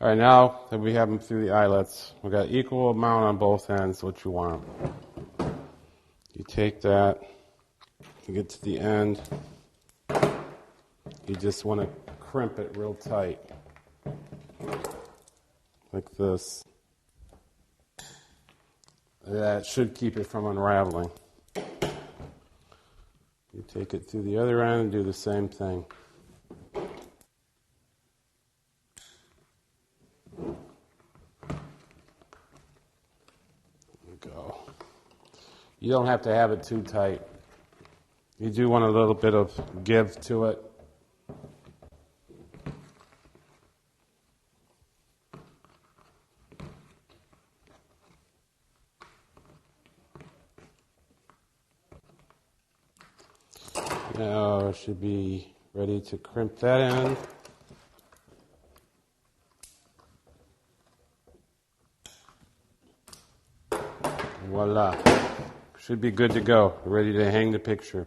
All right, now that we have them through the eyelets, we got equal amount on both ends, what you want. You take that, you get to the end, you just want to crimp it real tight, like this. That should keep it from unraveling. You take it through the other end and do the same thing. Go. You don't have to have it too tight. You do want a little bit of give to it. Now it should be ready to crimp that end. Voila. Should be good to go. Ready to hang the picture.